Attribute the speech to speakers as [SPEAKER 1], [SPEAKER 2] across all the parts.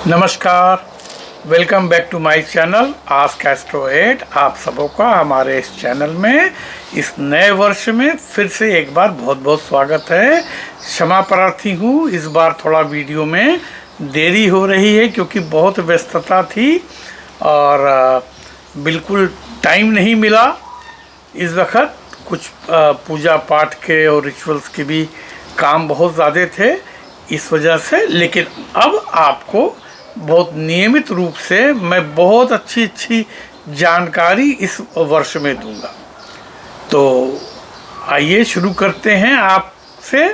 [SPEAKER 1] नमस्कार, welcome back to my channel Ask Astro 8। आप सबों का हमारे इस चैनल में इस नए वर्ष में फिर से एक बार बहुत बहुत स्वागत है। क्षमा प्रार्थी हूँ, इस बार थोड़ा वीडियो में देरी हो रही है क्योंकि बहुत व्यस्तता थी और बिल्कुल टाइम नहीं मिला। इस वक्त कुछ पूजा पाठ के और रिचुअल्स के भी काम बहुत ज़्यादा थे इस वजह से, लेकिन अब आपको बहुत नियमित रूप से मैं बहुत अच्छी जानकारी इस वर्ष में दूंगा। तो आइए शुरू करते हैं आपसे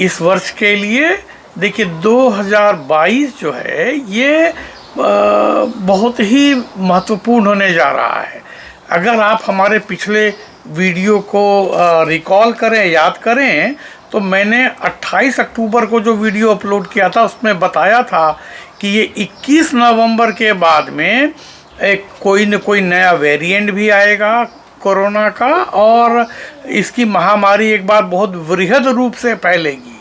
[SPEAKER 1] इस वर्ष के लिए। देखिए 2022 जो है ये बहुत ही महत्वपूर्ण होने जा रहा है। अगर आप हमारे पिछले वीडियो को रिकॉल करें, याद करें, तो मैंने 28 अक्टूबर को जो वीडियो अपलोड किया था उसमें बताया था कि ये 21 नवंबर के बाद में एक कोई न कोई नया वेरिएंट भी आएगा कोरोना का और इसकी महामारी एक बार बहुत वृहद रूप से फैलेगी।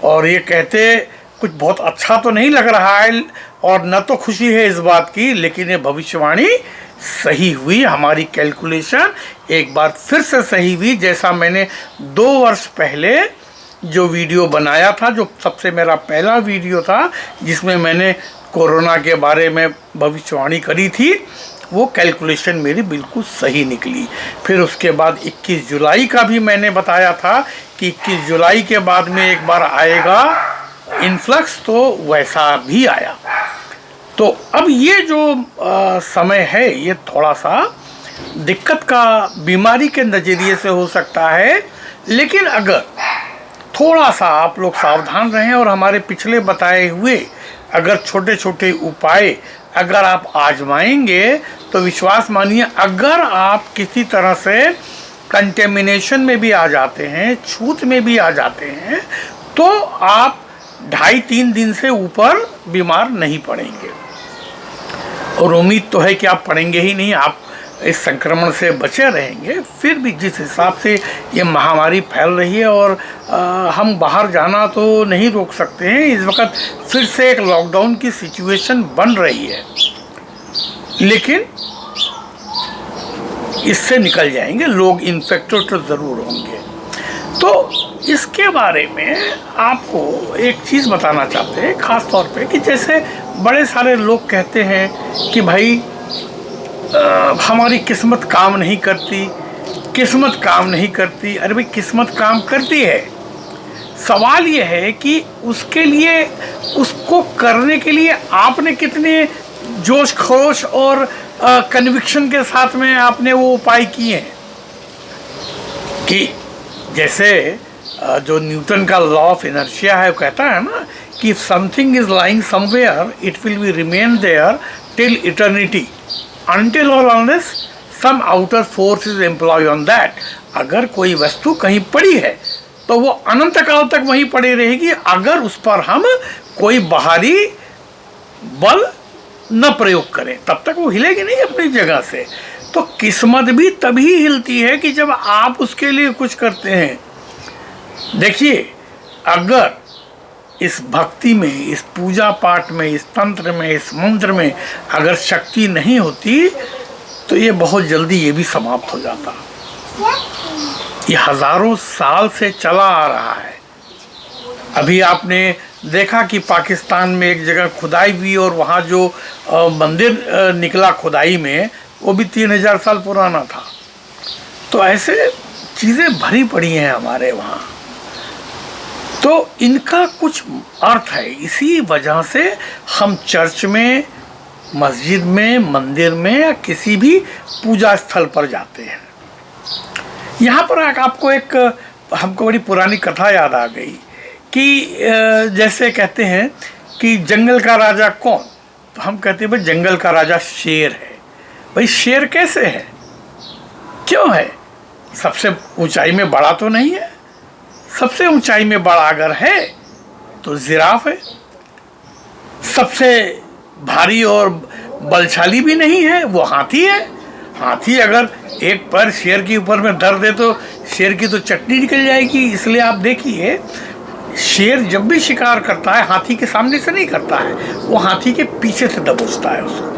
[SPEAKER 1] और ये कहते कुछ बहुत अच्छा तो नहीं लग रहा है और न तो खुशी है इस बात की, लेकिन ये भविष्यवाणी सही हुई। हमारी कैलकुलेशन एक बार फिर से सही हुई। जैसा मैंने 2 वर्ष पहले जो वीडियो बनाया था, जो सबसे मेरा पहला वीडियो था जिसमें मैंने कोरोना के बारे में भविष्यवाणी करी थी, वो कैलकुलेशन मेरी बिल्कुल सही निकली। फिर उसके बाद 21 जुलाई का भी मैंने बताया था कि 21 जुलाई के बाद में एक बार आएगा इन्फ्लक्स, तो वैसा भी आया। तो अब ये जो समय है ये थोड़ा सा दिक्कत का बीमारी के नज़रिए से हो सकता है, लेकिन अगर थोड़ा सा आप लोग सावधान रहें और हमारे पिछले बताए हुए अगर छोटे छोटे उपाय अगर आप आजमाएंगे तो विश्वास मानिए, अगर आप किसी तरह से कंटेमिनेशन में भी आ जाते हैं, छूत में भी आ जाते हैं, तो आप 2.5-3 दिन से ऊपर बीमार नहीं पड़ेंगे। और उम्मीद तो है कि आप पड़ेंगे ही नहीं, आप इस संक्रमण से बचे रहेंगे। फिर भी जिस हिसाब से ये महामारी फैल रही है और हम बाहर जाना तो नहीं रोक सकते हैं, इस वक्त फिर से एक लॉकडाउन की सिचुएशन बन रही है, लेकिन इससे निकल जाएंगे। लोग इन्फेक्टेड तो ज़रूर होंगे। तो इसके बारे में आपको एक चीज़ बताना चाहते हैं ख़ास तौर पे कि जैसे बड़े सारे लोग कहते हैं कि भाई हमारी किस्मत काम नहीं करती, किस्मत काम नहीं करती। अरे भाई किस्मत काम करती है। सवाल ये है कि उसके लिए, उसको करने के लिए आपने कितने जोश खरोश और कन्विक्शन के साथ में आपने वो उपाय किए हैं। कि जैसे जो न्यूटन का लॉ ऑफ इनर्शिया है वो कहता है ना कि something is lying somewhere it will be remain there till eternity until or unless some outer force is employed on that। अगर कोई वस्तु कहीं पड़ी है तो वो अनंत काल तक वहीं पड़ी रहेगी, अगर उस पर हम कोई बाहरी बल न प्रयोग करें, तब तक वो हिलेगी नहीं अपनी जगह से। तो किस्मत भी तभी हिलती है कि जब आप उसके लिए कुछ करते हैं। देखिए, अगर इस भक्ति में, इस पूजा पाठ में, इस तंत्र में, इस मंत्र में अगर शक्ति नहीं होती तो ये बहुत जल्दी ये भी समाप्त हो जाता। ये हज़ारों साल से चला आ रहा है। अभी आपने देखा कि पाकिस्तान में एक जगह खुदाई हुई और वहाँ जो मंदिर निकला खुदाई में, वो भी 3000 साल पुराना था। तो ऐसे चीज़ें भरी पड़ी हैं हमारे वहाँ। तो इनका कुछ अर्थ है। इसी वजह से हम चर्च में, मस्जिद में, मंदिर में या किसी भी पूजा स्थल पर जाते हैं। यहाँ पर आपको एक, हमको बड़ी पुरानी कथा याद आ गई कि जैसे कहते हैं कि जंगल का राजा कौन, तो हम कहते हैं भाई जंगल का राजा शेर है। भाई शेर कैसे है, क्यों है? सबसे ऊंचाई में बड़ा तो नहीं है। सबसे ऊंचाई में बड़ा अगर है तो जिराफ है। सबसे भारी और बलशाली भी नहीं है, वो हाथी है। हाथी अगर एक पैर शेर के ऊपर में धर दे तो शेर की तो चटनी निकल जाएगी। इसलिए आप देखिए शेर जब भी शिकार करता है हाथी के सामने से नहीं करता है, वो हाथी के पीछे से दबोचता है उसको।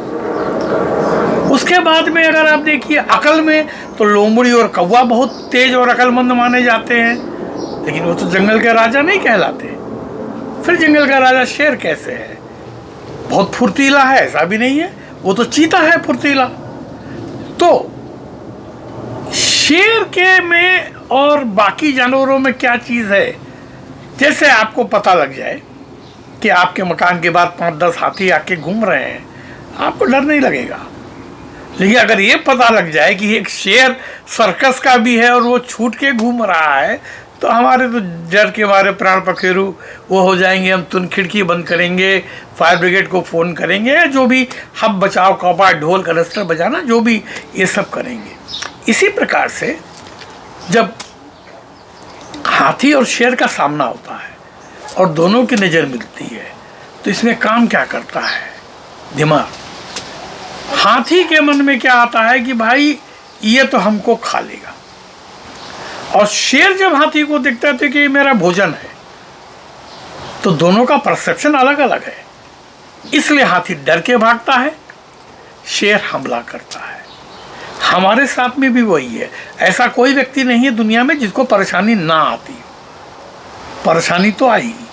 [SPEAKER 1] उसके बाद में अगर आप देखिए अकल में, तो लोमड़ी और कौवा बहुत तेज और अकलमंद माने जाते हैं, लेकिन वो तो जंगल के राजा नहीं कहलाते। फिर जंगल का राजा शेर कैसे है? बहुत फुर्तीला है, ऐसा भी नहीं है, वो तो चीता है फुर्तीला। तो शेर के में और बाकी जानवरों में क्या चीज़ है? जैसे आपको पता लग जाए कि आपके मकान के बाद 5-10 हाथी आके घूम रहे हैं, आपको डर नहीं लगेगा। लेकिन अगर ये पता लग जाए कि एक शेर सर्कस का भी है और वो छूट के घूम रहा है, तो हमारे तो डर के मारे प्राण पखेरु वो हो जाएंगे। हम तुरंत खिड़की बंद करेंगे, फायर ब्रिगेड को फ़ोन करेंगे, जो भी हम बचाव कौपा ढोल कनस्तर बजाना, जो भी ये सब करेंगे। इसी प्रकार से जब हाथी और शेर का सामना होता है और दोनों की नज़र मिलती है, तो इसमें काम क्या करता है? दिमाग। हाथी के मन में क्या आता है कि भाई ये तो हमको खा लेगा, और शेर जब हाथी को देखता है तो कि ये मेरा भोजन है। तो दोनों का परसेप्शन अलग अलग है, इसलिए हाथी डर के भागता है, शेर हमला करता है। हमारे साथ में भी वही है। ऐसा कोई व्यक्ति नहीं है दुनिया में जिसको परेशानी ना आती हो। परेशानी तो आएगी,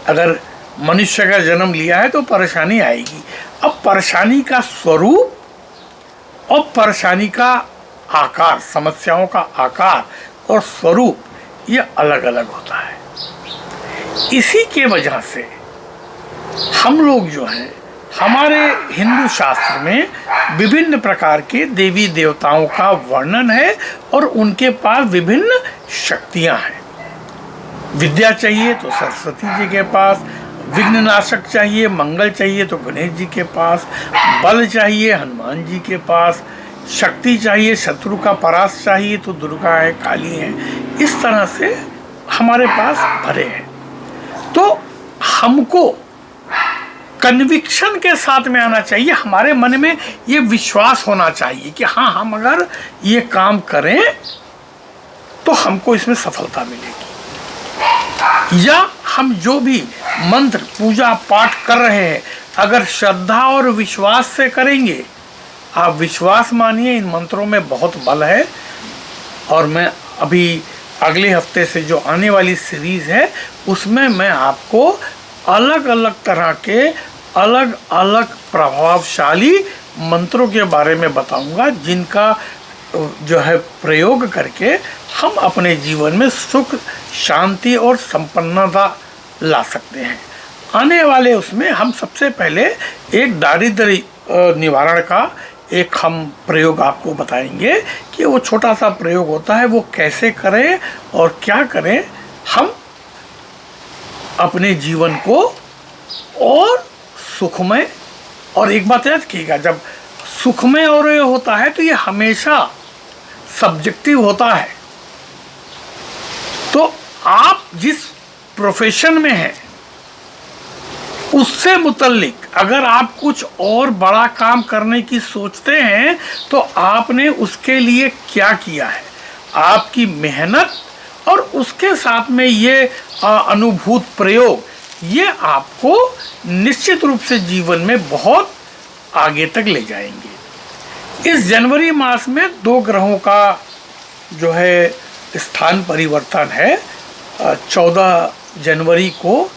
[SPEAKER 1] अगर मनुष्य का जन्म लिया है तो परेशानी आएगी। अब परेशानी का स्वरूप और परेशानी का आकार, समस्याओं का आकार और स्वरूप, ये अलग अलग होता है। इसी के वजह से हम लोग जो हैं, हमारे हिंदू शास्त्र में विभिन्न प्रकार के देवी देवताओं का वर्णन है और उनके पास विभिन्न शक्तियां हैं। विद्या चाहिए तो सरस्वती जी के पास, विघ्ननाशक चाहिए, मंगल चाहिए तो गणेश जी के पास, बल चाहिए हनुमान जी के पास, शक्ति चाहिए, शत्रु का परास चाहिए तो दुर्गा है, काली है। इस तरह से हमारे पास भरे हैं। तो हमको कन्विक्शन के साथ में आना चाहिए, हमारे मन में ये विश्वास होना चाहिए कि हाँ, हम अगर ये काम करें तो हमको इसमें सफलता मिलेगी। या हम जो भी मंत्र पूजा पाठ कर रहे हैं, अगर श्रद्धा और विश्वास से करेंगे, आप विश्वास मानिए, इन मंत्रों में बहुत बल है। और मैं अभी अगले हफ्ते से जो आने वाली सीरीज़ है, उसमें मैं आपको अलग अलग तरह के अलग अलग प्रभावशाली मंत्रों के बारे में बताऊंगा, जिनका जो है प्रयोग करके हम अपने जीवन में सुख, शांति और संपन्नता ला सकते हैं। आने वाले उसमें हम सबसे पहले एक दारिद्र्य निवारण का एक हम प्रयोग आपको बताएंगे कि वो छोटा सा प्रयोग होता है, वो कैसे करें और क्या करें हम अपने जीवन को और सुखमय। और एक बात याद कीजिएगा, जब सुखमय और ये होता है तो ये हमेशा सब्जेक्टिव होता है। तो आप जिस प्रोफेशन में हैं उससे मुतल्लिक अगर आप कुछ और बड़ा काम करने की सोचते हैं तो आपने उसके लिए क्या किया है, आपकी मेहनत और उसके साथ में ये अनुभूत प्रयोग, ये आपको निश्चित रूप से जीवन में बहुत आगे तक ले जाएंगे। इस जनवरी मास में 2 ग्रहों का जो है स्थान परिवर्तन है। 14 जनवरी को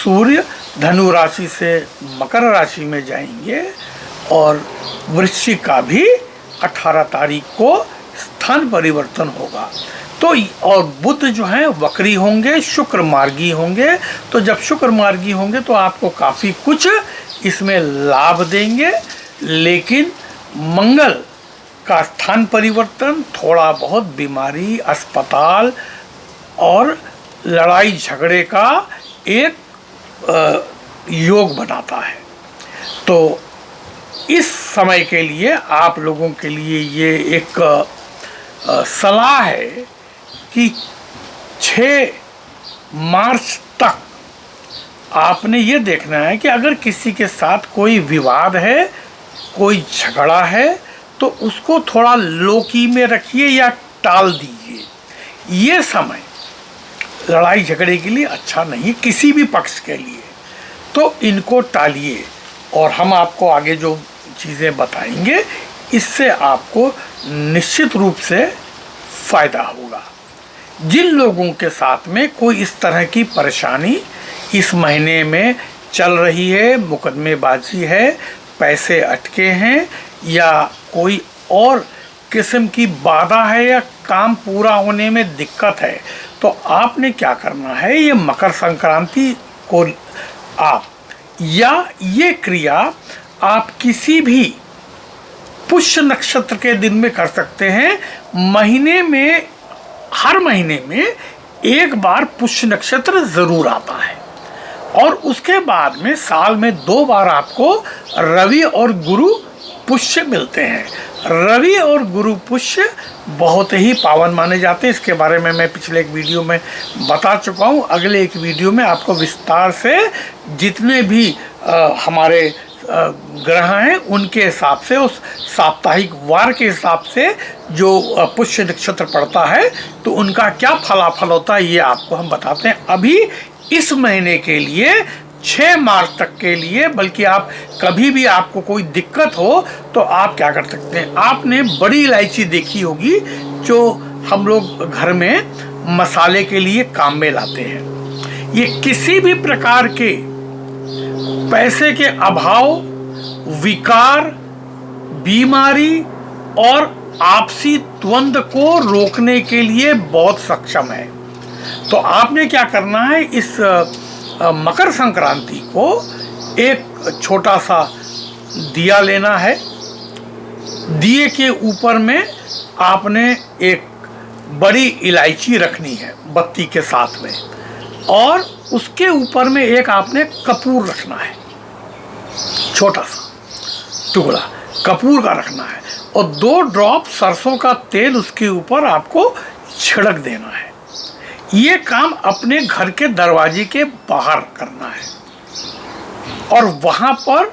[SPEAKER 1] सूर्य धनु राशि से मकर राशि में जाएंगे और वृश्चिक का भी 18 तारीख को स्थान परिवर्तन होगा। तो और बुध जो है वक्री होंगे, शुक्र मार्गी होंगे। तो जब शुक्र मार्गी होंगे तो आपको काफ़ी कुछ इसमें लाभ देंगे, लेकिन मंगल का स्थान परिवर्तन थोड़ा बहुत बीमारी, अस्पताल और लड़ाई झगड़े का एक योग बनाता है। तो इस समय के लिए आप लोगों के लिए ये एक सलाह है कि 6 मार्च तक आपने ये देखना है कि अगर किसी के साथ कोई विवाद है, कोई झगड़ा है, तो उसको थोड़ा लोकी में रखिए या टाल दीजिए। ये समय लड़ाई झगड़े के लिए अच्छा नहीं, किसी भी पक्ष के लिए। तो इनको टालिए और हम आपको आगे जो चीज़ें बताएंगे इससे आपको निश्चित रूप से फ़ायदा होगा। जिन लोगों के साथ में कोई इस तरह की परेशानी इस महीने में चल रही है, मुकदमेबाजी है, पैसे अटके हैं या कोई और किस्म की बाधा है या काम पूरा होने में दिक्कत है, तो आपने क्या करना है, ये मकर संक्रांति को आप या ये क्रिया आप किसी भी पुष्य नक्षत्र के दिन में कर सकते हैं। महीने में, हर महीने में एक बार पुष्य नक्षत्र ज़रूर आता है और उसके बाद में साल में 2 बार आपको रवि और गुरु पुष्य मिलते हैं। रवि और गुरु पुष्य बहुत ही पावन माने जाते हैं। इसके बारे में मैं पिछले एक वीडियो में बता चुका हूँ। अगले एक वीडियो में आपको विस्तार से जितने भी हमारे ग्रह हैं उनके हिसाब से, उस साप्ताहिक वार के हिसाब से जो पुष्य नक्षत्र पड़ता है तो उनका क्या फलाफल होता है ये आपको हम बताते हैं। अभी इस महीने के लिए 6 मार्च तक के लिए, बल्कि आप कभी भी आपको कोई दिक्कत हो तो आप क्या कर सकते हैं, आपने बड़ी इलायची देखी होगी जो हम लोग घर में मसाले के लिए काम में लाते हैं। ये किसी भी प्रकार के पैसे के अभाव, विकार, बीमारी और आपसी द्वंद्व को रोकने के लिए बहुत सक्षम है। तो आपने क्या करना है, इस मकर संक्रांति को एक छोटा सा दिया लेना है। दिए के ऊपर में आपने एक बड़ी इलायची रखनी है बत्ती के साथ में, और उसके ऊपर में एक आपने कपूर रखना है, छोटा सा टुकड़ा कपूर का रखना है, और 2 ड्रॉप सरसों का तेल उसके ऊपर आपको छिड़क देना है। ये काम अपने घर के दरवाजे के बाहर करना है और वहाँ पर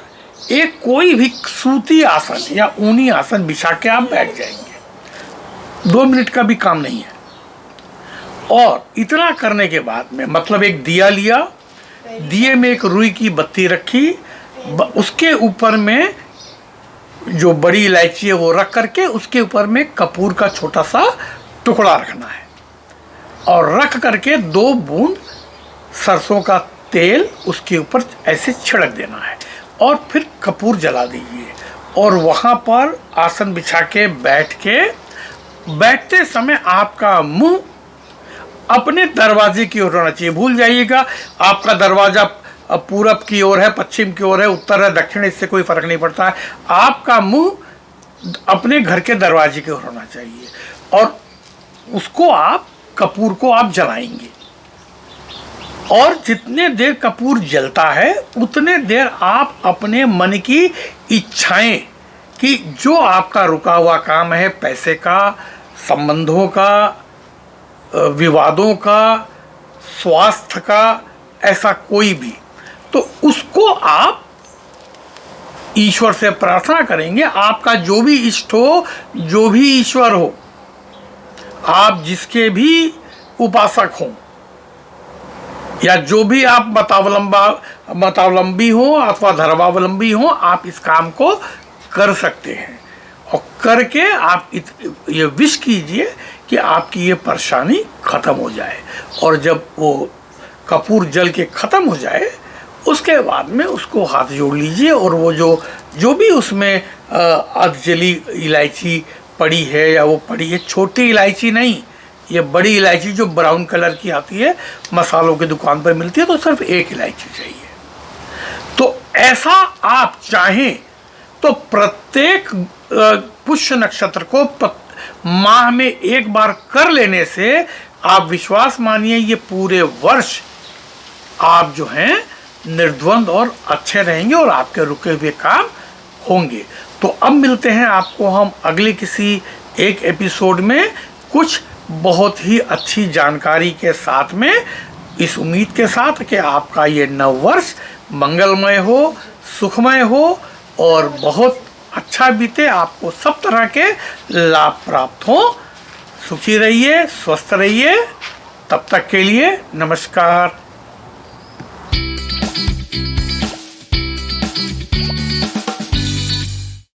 [SPEAKER 1] एक कोई भी सूती आसन या ऊनी आसन बिछा के आप बैठ जाएंगे। 2 मिनट का भी काम नहीं है। और इतना करने के बाद में, मतलब एक दिया लिया, दिए में एक रुई की बत्ती रखी, उसके ऊपर में जो बड़ी इलायची है वो रख करके उसके ऊपर में कपूर का छोटा सा टुकड़ा रखना है और रख करके 2 बूंद सरसों का तेल उसके ऊपर ऐसे छिड़क देना है और फिर कपूर जला दीजिए और वहाँ पर आसन बिछा के बैठते समय आपका मुंह अपने दरवाजे की ओर होना चाहिए। भूल जाइएगा आपका दरवाजा पूरब की ओर है, पश्चिम की ओर है, उत्तर है, दक्षिण, इससे कोई फर्क नहीं पड़ता है। आपका मुंह अपने घर के दरवाजे की ओर होना चाहिए और उसको आप कपूर को आप जलाएंगे और जितने देर कपूर जलता है उतने देर आप अपने मन की इच्छाएं कि जो आपका रुका हुआ काम है, पैसे का, संबंधों का, विवादों का, स्वास्थ्य का, ऐसा कोई भी, तो उसको आप ईश्वर से प्रार्थना करेंगे। आपका जो भी इष्ट हो, जो भी ईश्वर हो, आप जिसके भी उपासक हों या जो भी आप मतावलंबी हो अथवा धर्मावलंबी हो, आप इस काम को कर सकते हैं और करके आप ये विश कीजिए कि आपकी ये परेशानी ख़त्म हो जाए। और जब वो कपूर जल के ख़त्म हो जाए उसके बाद में उसको हाथ जोड़ लीजिए और वो जो भी उसमें अधजली इलायची पड़ी है या वो पड़ी है, छोटी इलायची नहीं, ये बड़ी इलायची जो ब्राउन कलर की आती है, मसालों की दुकान पर मिलती है, तो सिर्फ 1 इलायची चाहिए। तो ऐसा आप चाहें तो प्रत्येक पुष्य नक्षत्र को माह में 1 बार कर लेने से आप विश्वास मानिए ये पूरे वर्ष आप जो हैं निर्द्वंद और अच्छे रहेंगे और आपके रुके हुए काम होंगे। तो अब मिलते हैं आपको हम अगले किसी एक एपिसोड में कुछ बहुत ही अच्छी जानकारी के साथ में, इस उम्मीद के साथ कि आपका ये नव वर्ष मंगलमय हो, सुखमय हो और बहुत अच्छा बीते, आपको सब तरह के लाभ प्राप्त हो। सुखी रहिए, स्वस्थ रहिए, तब तक के लिए नमस्कार।